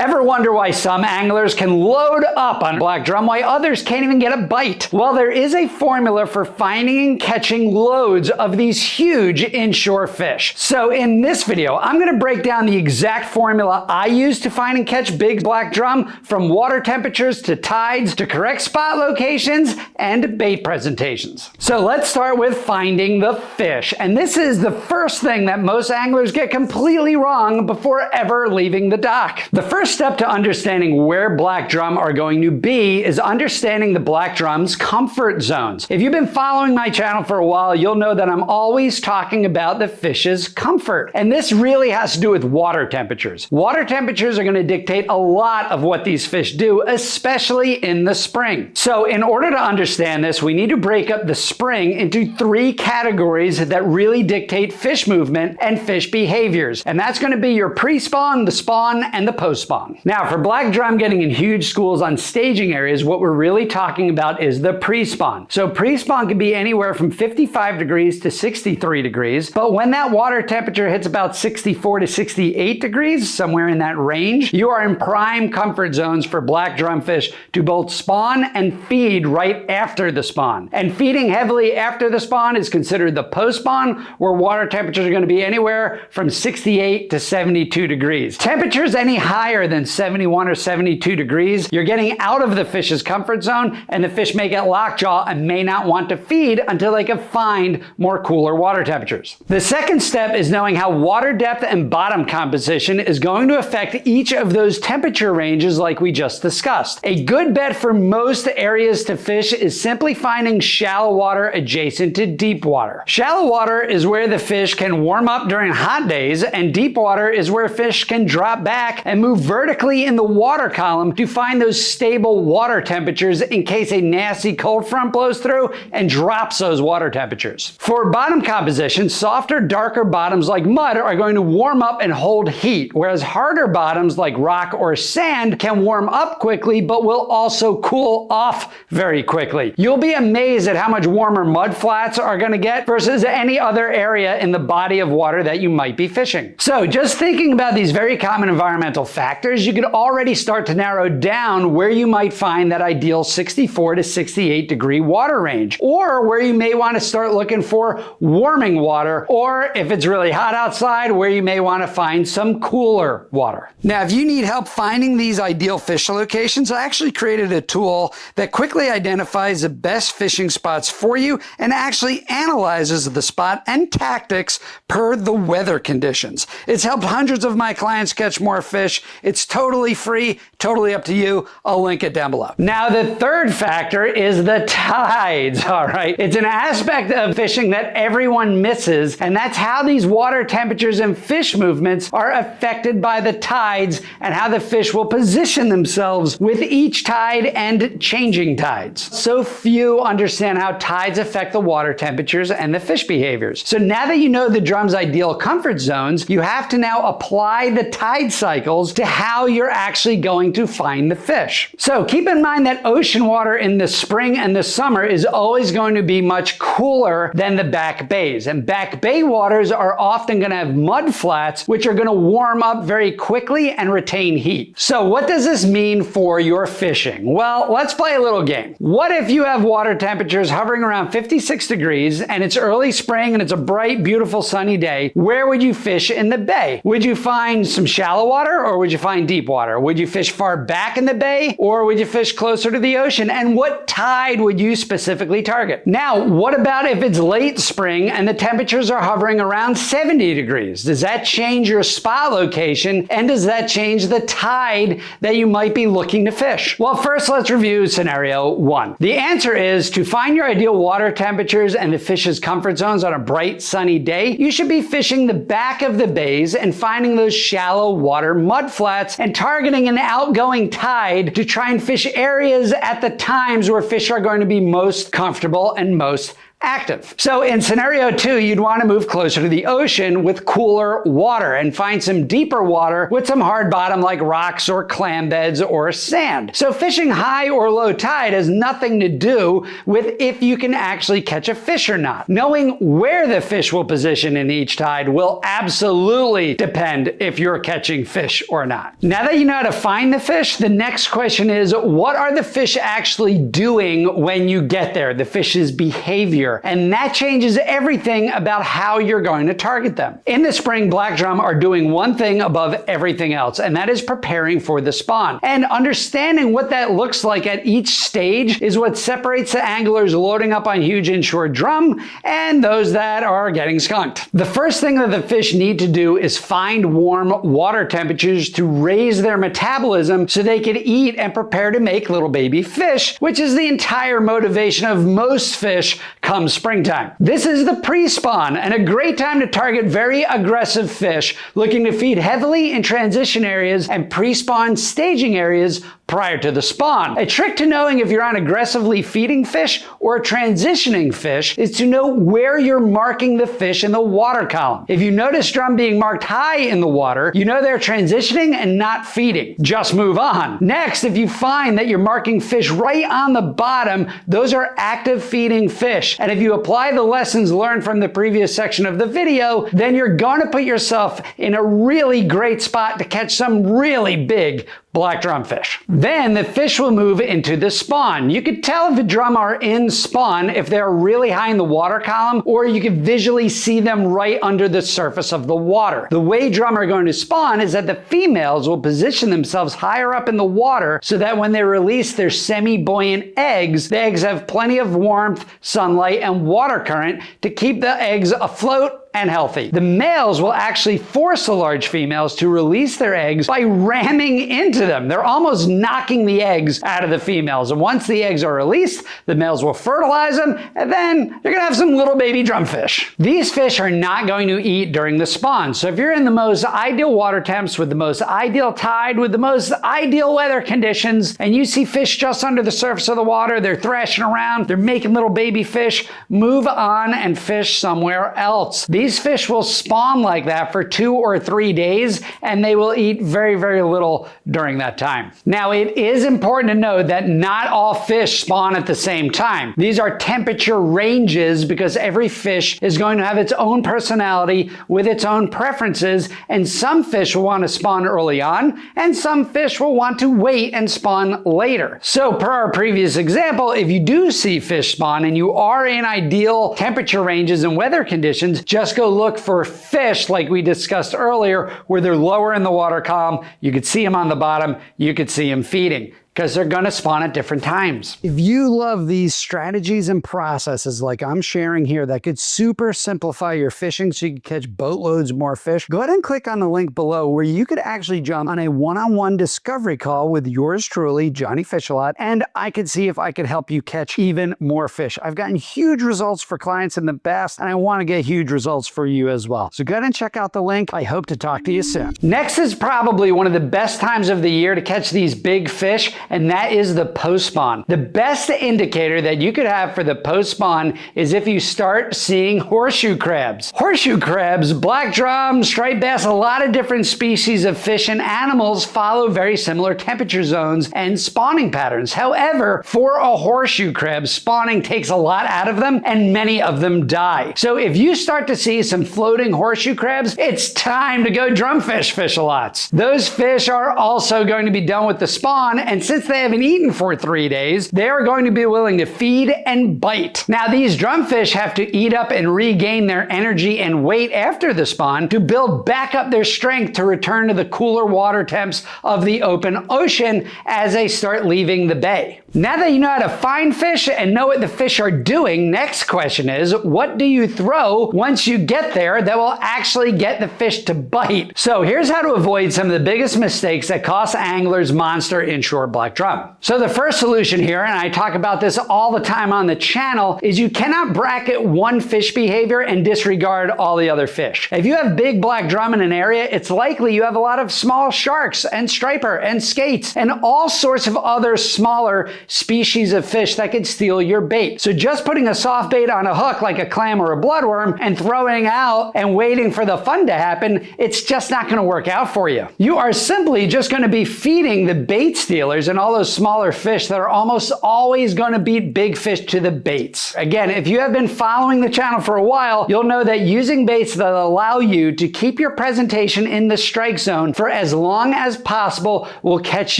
Ever wonder why some anglers can load up on black drum while others can't even get a bite? Well, there is a formula for finding and catching loads of these huge inshore fish. So in this video, I'm going to break down the exact formula I use to find and catch big black drum, from water temperatures to tides to correct spot locations and bait presentations. So let's start with finding the fish. And this is the first thing that most anglers get completely wrong before ever leaving the dock. The first step to understanding where black drum are going to be is understanding the black drum's comfort zones. If you've been following my channel for a while, you'll know that I'm always talking about the fish's comfort. And this really has to do with water temperatures. Water temperatures are going to dictate a lot of what these fish do, especially in the spring. So in order to understand this, we need to break up the spring into three categories that really dictate fish movement and fish behaviors. And that's going to be your pre-spawn, the spawn, and the post-spawn. Now, for black drum getting in huge schools on staging areas, what we're really talking about is the pre-spawn. So pre-spawn can be anywhere from 55 degrees to 63 degrees, but when that water temperature hits about 64 to 68 degrees, somewhere in that range, you are in prime comfort zones for black drumfish to both spawn and feed right after the spawn. And feeding heavily after the spawn is considered the post-spawn, where water temperatures are going to be anywhere from 68 to 72 degrees. Temperatures any higher than 71 or 72 degrees, you're getting out of the fish's comfort zone, and the fish may get lockjaw and may not want to feed until they can find more cooler water temperatures. The second step is knowing how water depth and bottom composition is going to affect each of those temperature ranges like we just discussed. A good bet for most areas to fish is simply finding shallow water adjacent to deep water. Shallow water is where the fish can warm up during hot days, and deep water is where fish can drop back and move vertically in the water column to find those stable water temperatures in case a nasty cold front blows through and drops those water temperatures. For bottom composition, softer, darker bottoms like mud are going to warm up and hold heat, whereas harder bottoms like rock or sand can warm up quickly but will also cool off very quickly. You'll be amazed at how much warmer mud flats are going to get versus any other area in the body of water that you might be fishing. So just thinking about these very common environmental factors, you could already start to narrow down where you might find that ideal 64 to 68 degree water range, or where you may want to start looking for warming water, or if it's really hot outside, where you may want to find some cooler water. Now, if you need help finding these ideal fish locations, I actually created a tool that quickly identifies the best fishing spots for you and actually analyzes the spot and tactics per the weather conditions. It's helped hundreds of my clients catch more fish. It's totally free, totally up to you. I'll link it down below. Now, the third factor is the tides, all right? It's an aspect of fishing that everyone misses, and that's how these water temperatures and fish movements are affected by the tides and how the fish will position themselves with each tide and changing tides. So few understand how tides affect the water temperatures and the fish behaviors. So now that you know the drum's ideal comfort zones, you have to now apply the tide cycles to how you're actually going to find the fish. So keep in mind that ocean water in the spring and the summer is always going to be much cooler than the back bays. And back bay waters are often going to have mud flats, which are going to warm up very quickly and retain heat. So what does this mean for your fishing? Well, let's play a little game. What if you have water temperatures hovering around 56 degrees and it's early spring and it's a bright, beautiful sunny day? Where would you fish in the bay? Would you find some shallow water, or would you find deep water? Would you fish far back in the bay, or would you fish closer to the ocean? And what tide would you specifically target? Now, what about if it's late spring and the temperatures are hovering around 70 degrees? Does that change your spot location, and does that change the tide that you might be looking to fish? Well, first let's review scenario one. The answer is, to find your ideal water temperatures and the fish's comfort zones on a bright sunny day, you should be fishing the back of the bays and finding those shallow water mud flats and targeting an outgoing tide to try and fish areas at the times where fish are going to be most comfortable and most active. So in scenario 2, you'd want to move closer to the ocean with cooler water and find some deeper water with some hard bottom like rocks or clam beds or sand. So fishing high or low tide has nothing to do with if you can actually catch a fish or not. Knowing where the fish will position in each tide will absolutely depend if you're catching fish or not. Now that you know how to find the fish, the next question is, what are the fish actually doing when you get there? The fish's behavior. And that changes everything about how you're going to target them. In the spring, black drum are doing one thing above everything else, and that is preparing for the spawn. And understanding what that looks like at each stage is what separates the anglers loading up on huge inshore drum and those that are getting skunked. The first thing that the fish need to do is find warm water temperatures to raise their metabolism so they can eat and prepare to make little baby fish, which is the entire motivation of most fish come springtime. This is the pre-spawn and a great time to target very aggressive fish looking to feed heavily in transition areas and pre-spawn staging areas prior to the spawn. A trick to knowing if you're on aggressively feeding fish or transitioning fish is to know where you're marking the fish in the water column. If you notice drum being marked high in the water, you know they're transitioning and not feeding. Just move on. Next, if you find that you're marking fish right on the bottom, those are active feeding fish. And if you apply the lessons learned from the previous section of the video, then you're going to put yourself in a really great spot to catch some really big black drumfish. Then the fish will move into the spawn. You could tell if the drum are in spawn if they're really high in the water column, or you can visually see them right under the surface of the water. The way drum are going to spawn is that the females will position themselves higher up in the water so that when they release their semi-buoyant eggs, the eggs have plenty of warmth, sunlight, and water current to keep the eggs afloat and healthy. The males will actually force the large females to release their eggs by ramming into them. They're almost knocking the eggs out of the females. And once the eggs are released, the males will fertilize them, and then you're gonna have some little baby drumfish. These fish are not going to eat during the spawn. So if you're in the most ideal water temps with the most ideal tide, with the most ideal weather conditions, and you see fish just under the surface of the water, they're thrashing around, they're making little baby fish, move on and fish somewhere else. These fish will spawn like that for 2 or 3 days, and they will eat very, very little during that time. Now, it is important to note that not all fish spawn at the same time. These are temperature ranges because every fish is going to have its own personality with its own preferences, and some fish will want to spawn early on, and some fish will want to wait and spawn later. So per our previous example, if you do see fish spawn and you are in ideal temperature ranges and weather conditions, just go look for fish like we discussed earlier, where they're lower in the water column. You could see them on the bottom, you could see them feeding, because they're going to spawn at different times. If you love these strategies and processes like I'm sharing here that could super simplify your fishing so you can catch boatloads more fish, go ahead and click on the link below where you could actually jump on a one-on-one discovery call with yours truly, Johnnyfishalot, and I could see if I could help you catch even more fish. I've gotten huge results for clients in the past, and I want to get huge results for you as well. So go ahead and check out the link. I hope to talk to you soon. Next is probably one of the best times of the year to catch these big fish, and that is the post-spawn. The best indicator that you could have for the post-spawn is if you start seeing horseshoe crabs. Horseshoe crabs, black drum, striped bass, a lot of different species of fish and animals follow very similar temperature zones and spawning patterns. However, for a horseshoe crab, spawning takes a lot out of them and many of them die. So if you start to see some floating horseshoe crabs, it's time to go drumfish fish-a-lots. Those fish are also going to be done with the spawn, and since they haven't eaten for 3 days, they are going to be willing to feed and bite. Now, these drumfish have to eat up and regain their energy and weight after the spawn to build back up their strength to return to the cooler water temps of the open ocean as they start leaving the bay. Now that you know how to find fish and know what the fish are doing, next question is, what do you throw once you get there that will actually get the fish to bite? So here's how to avoid some of the biggest mistakes that cost anglers monster inshore black black drum. So the first solution here, and I talk about this all the time on the channel, is you cannot bracket one fish behavior and disregard all the other fish. If you have big black drum in an area, it's likely you have a lot of small sharks and striper and skates and all sorts of other smaller species of fish that could steal your bait. So just putting a soft bait on a hook like a clam or a bloodworm and throwing out and waiting for the fun to happen, it's just not going to work out for you. You are simply just going to be feeding the bait stealers and all those smaller fish that are almost always going to beat big fish to the baits. Again, if you have been following the channel for a while, you'll know that using baits that allow you to keep your presentation in the strike zone for as long as possible will catch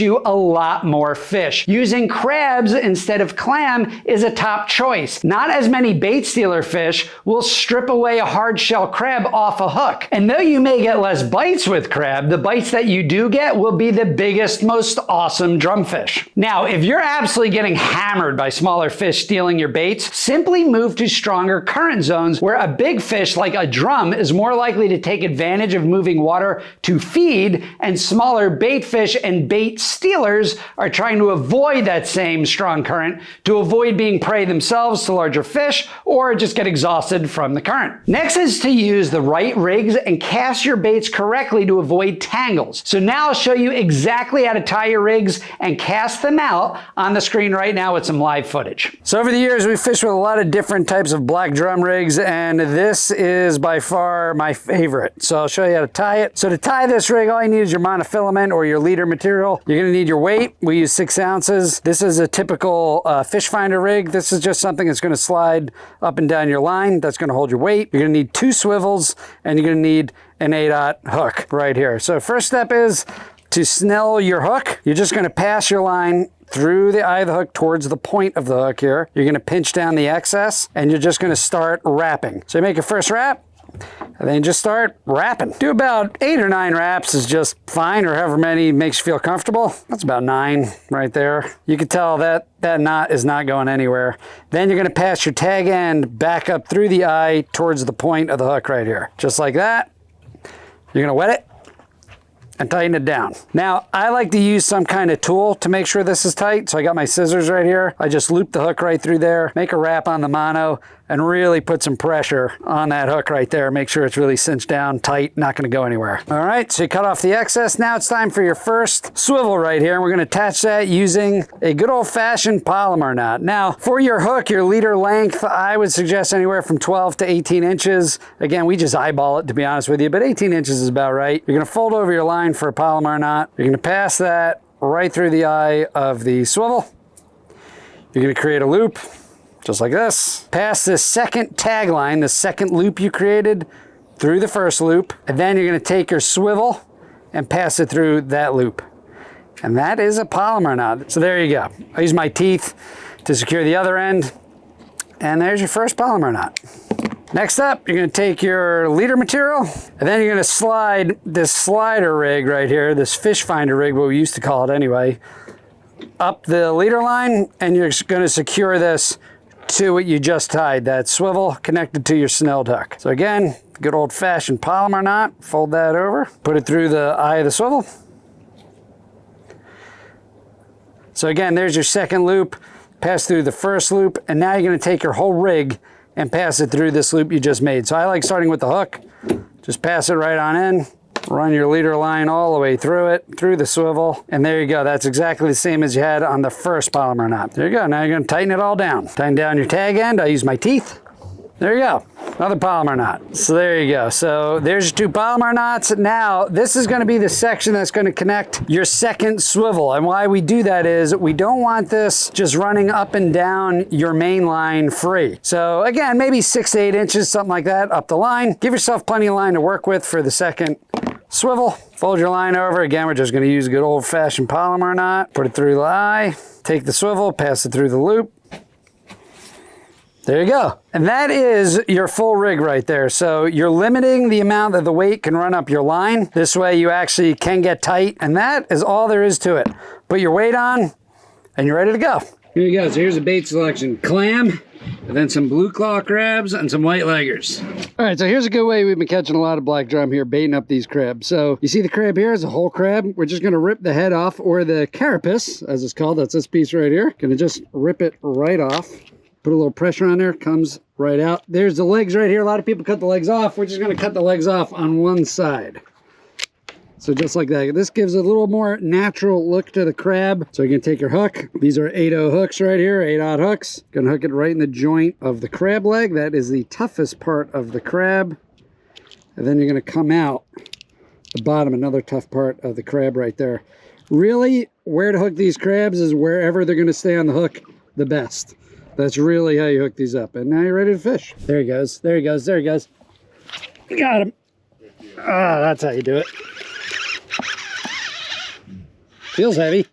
you a lot more fish. Using crabs instead of clam is a top choice. Not as many bait stealer fish will strip away a hard shell crab off a hook. And though you may get less bites with crab, the bites that you do get will be the biggest, most awesome drumfish. Now, if you're absolutely getting hammered by smaller fish stealing your baits, simply move to stronger current zones where a big fish like a drum is more likely to take advantage of moving water to feed, and smaller bait fish and bait stealers are trying to avoid that same strong current to avoid being prey themselves to larger fish or just get exhausted from the current. Next is to use the right rigs and cast your baits correctly to avoid tangles. So now I'll show you exactly how to tie your rigs and cast them out on the screen right now with some live footage. So over the years, we've fished with a lot of different types of black drum rigs, and this is by far my favorite. So I'll show you how to tie it. So to tie this rig, all you need is your monofilament or your leader material. You're gonna need your weight. We use 6 ounces. This is a typical fish finder rig. This is just something that's gonna slide up and down your line. That's gonna hold your weight. You're gonna need 2 swivels, and you're gonna need an 8/0 hook right here. So first step is to snell your hook. You're just gonna pass your line through the eye of the hook towards the point of the hook here. You're gonna pinch down the excess, and you're just gonna start wrapping. So you make your first wrap, and then just start wrapping. Do about 8 or 9 wraps is just fine, or however many makes you feel comfortable. That's about 9 right there. You can tell that that knot is not going anywhere. Then you're gonna pass your tag end back up through the eye towards the point of the hook right here. Just like that. You're gonna wet it and tighten it down. Now, I like to use some kind of tool to make sure this is tight. So I got my scissors right here. I just loop the hook right through there, make a wrap on the mono, and really put some pressure on that hook right there. Make sure it's really cinched down, tight, not gonna go anywhere. All right, so you cut off the excess. Now it's time for your first swivel right here. And we're gonna attach that using a good old fashioned palomar knot. Now, for your hook, your leader length, I would suggest anywhere from 12 to 18 inches. Again, we just eyeball it, to be honest with you, but 18 inches is about right. You're gonna fold over your line for a palomar knot. You're gonna pass that right through the eye of the swivel. You're gonna create a loop, just like this. Pass this second tag line, the second loop you created, through the first loop. And then you're gonna take your swivel and pass it through that loop. And that is a palomar knot. So there you go. I use my teeth to secure the other end. And there's your first palomar knot. Next up, you're gonna take your leader material, and then you're gonna slide this slider rig right here, this fish finder rig, what we used to call it anyway, up the leader line, and you're gonna secure this to what you just tied, that swivel connected to your snelled hook. So again, good old fashioned palomar knot, fold that over, put it through the eye of the swivel. So again, there's your second loop, pass through the first loop, and now you're gonna take your whole rig and pass it through this loop you just made. So I like starting with the hook, just pass it right on in, run your leader line all the way through it, through the swivel, and there you go. That's exactly the same as you had on the first palomar knot. There you go. Now you're gonna tighten it all down. Tighten down your tag end. I use my teeth. There you go. Another palomar knot. So there you go. So there's your 2 palomar knots. Now this is gonna be the section that's gonna connect your second swivel. And why we do that is we don't want this just running up and down your main line free. So again, maybe 6 to 8 inches, something like that, up the line. Give yourself plenty of line to work with for the second swivel. Fold your line over. Again, we're just gonna use a good old fashioned palomar knot. Put it through the eye, take the swivel, pass it through the loop. There you go. And that is your full rig right there. So you're limiting the amount that the weight can run up your line. This way you actually can get tight, and that is all there is to it. Put your weight on and you're ready to go. Here you go. So here's a bait selection. Clam, and then some blue claw crabs and some white leggers. All right, so here's a good way we've been catching a lot of black drum here, baiting up these crabs. So you see the crab here is a whole crab. We're just gonna rip the head off, or the carapace, as it's called. That's this piece right here. Gonna just rip it right off. Put a little pressure on there, comes right out. There's the legs right here. A lot of people cut the legs off. We're just gonna cut the legs off on one side. So just like that. This gives a little more natural look to the crab. So you can take your hook. These are 8/0 hooks right here, 8/0 hooks. Gonna hook it right in the joint of the crab leg. That is the toughest part of the crab. And then you're gonna come out the bottom, another tough part of the crab right there. Really, where to hook these crabs is wherever they're gonna stay on the hook the best. That's really how you hook these up. And now you're ready to fish. There he goes, there he goes, there he goes. Got him. Ah, that's how you do it. Feels heavy.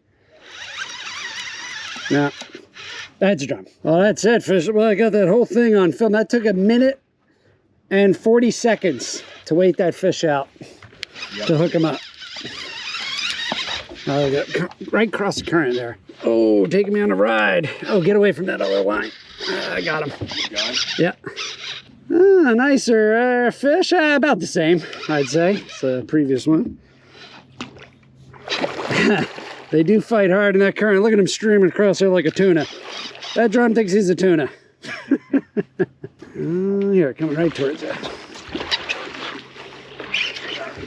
Now, that's a drum. Well, that's it, fish. Well, I got that whole thing on film. That took 1 minute and 40 seconds to wait that fish out, to hook him up. Oh, right across the current there. Oh, taking me on a ride. Oh, get away from that other line. I got him. Yeah. Nicer fish. About the same, I'd say. It's the previous one. They do fight hard in that current. Look at him streaming across there like a tuna. That drum thinks he's a tuna. Here, coming right towards it.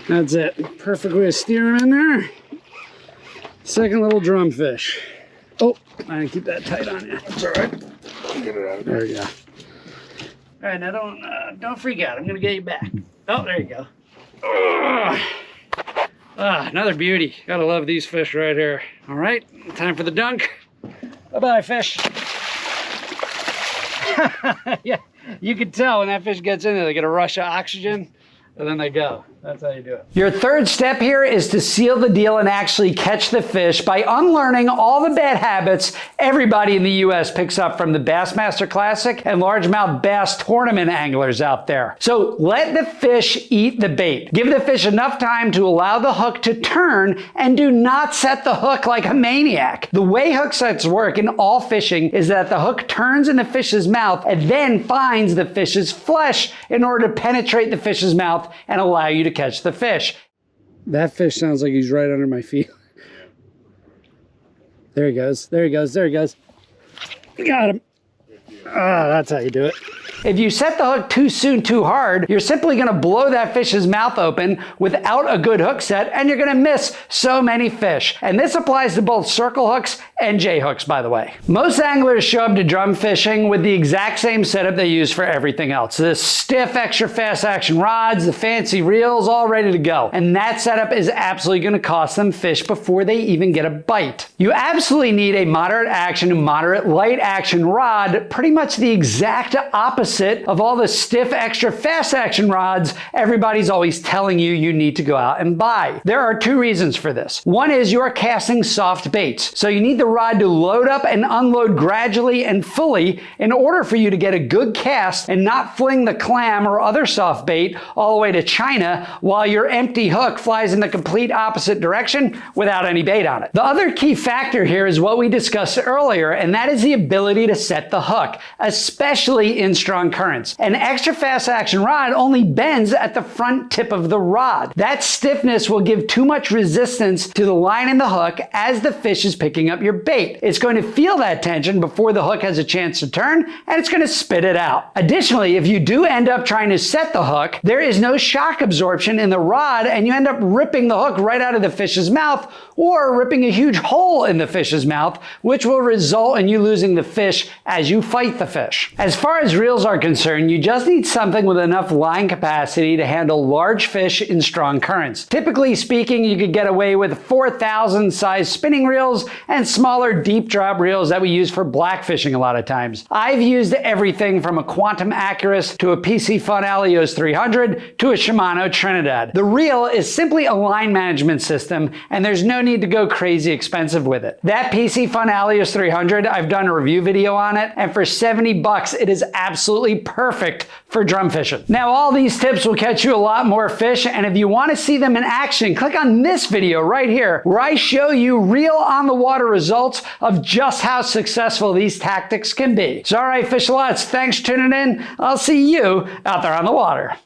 That's it. Perfect way to steer him in there. Second little drum fish. Oh, I didn't keep that tight on you. That's all right. Get it out. There we go. All right, now don't freak out. I'm gonna get you back. Oh, there you go. Another beauty. Gotta love these fish right here. All right, time for the dunk. Bye-bye, fish. Yeah, you can tell when that fish gets in there, they get a rush of oxygen, and then they go. That's how you do it. Your third step here is to seal the deal and actually catch the fish by unlearning all the bad habits everybody in the US picks up from the Bassmaster Classic and largemouth bass tournament anglers out there. So let the fish eat the bait. Give the fish enough time to allow the hook to turn, and do not set the hook like a maniac. The way hook sets work in all fishing is that the hook turns in the fish's mouth and then finds the fish's flesh in order to penetrate the fish's mouth and allow you to catch the fish. That fish sounds like he's right under my feet. There he goes, there he goes, there he goes. Got him. That's how you do it. If you set the hook too soon, too hard, you're simply gonna blow that fish's mouth open without a good hook set, and you're gonna miss so many fish. And this applies to both circle hooks and J hooks, by the way. Most anglers show up to drum fishing with the exact same setup they use for everything else. The stiff, extra fast action rods, the fancy reels, all ready to go. And that setup is absolutely gonna cost them fish before they even get a bite. You absolutely need a moderate action, moderate light action rod, pretty much the exact opposite of all the stiff, extra fast action rods everybody's always telling you you need to go out and buy. There are two reasons for this. One is you're casting soft baits, so you need the rod to load up and unload gradually and fully in order for you to get a good cast and not fling the clam or other soft bait all the way to China while your empty hook flies in the complete opposite direction without any bait on it. The other key factor here is what we discussed earlier, and that is the ability to set the hook, especially in strong currents. An extra fast action rod only bends at the front tip of the rod. That stiffness will give too much resistance to the line and the hook as the fish is picking up your bait. It's going to feel that tension before the hook has a chance to turn, and it's going to spit it out. Additionally, if you do end up trying to set the hook, there is no shock absorption in the rod, and you end up ripping the hook right out of the fish's mouth, or ripping a huge hole in the fish's mouth, which will result in you losing the fish as you fight the fish. As far as reels are concerned, you just need something with enough line capacity to handle large fish in strong currents. Typically speaking, you could get away with 4,000 size spinning reels and smaller deep drop reels that we use for black fishing a lot of times. I've used everything from a Quantum Accurus to a Piscifun Alios 300 to a Shimano Trinidad. The reel is simply a line management system, and there's no need to go crazy expensive with it. That Piscifun Alios 300, I've done a review video on it, and for 70 bucks, it is absolutely perfect for drum fishing. Now, all these tips will catch you a lot more fish, and if you want to see them in action, click on this video right here, where I show you real on the water results results of just how successful these tactics can be. So all right, Fishalots, thanks for tuning in. I'll see you out there on the water.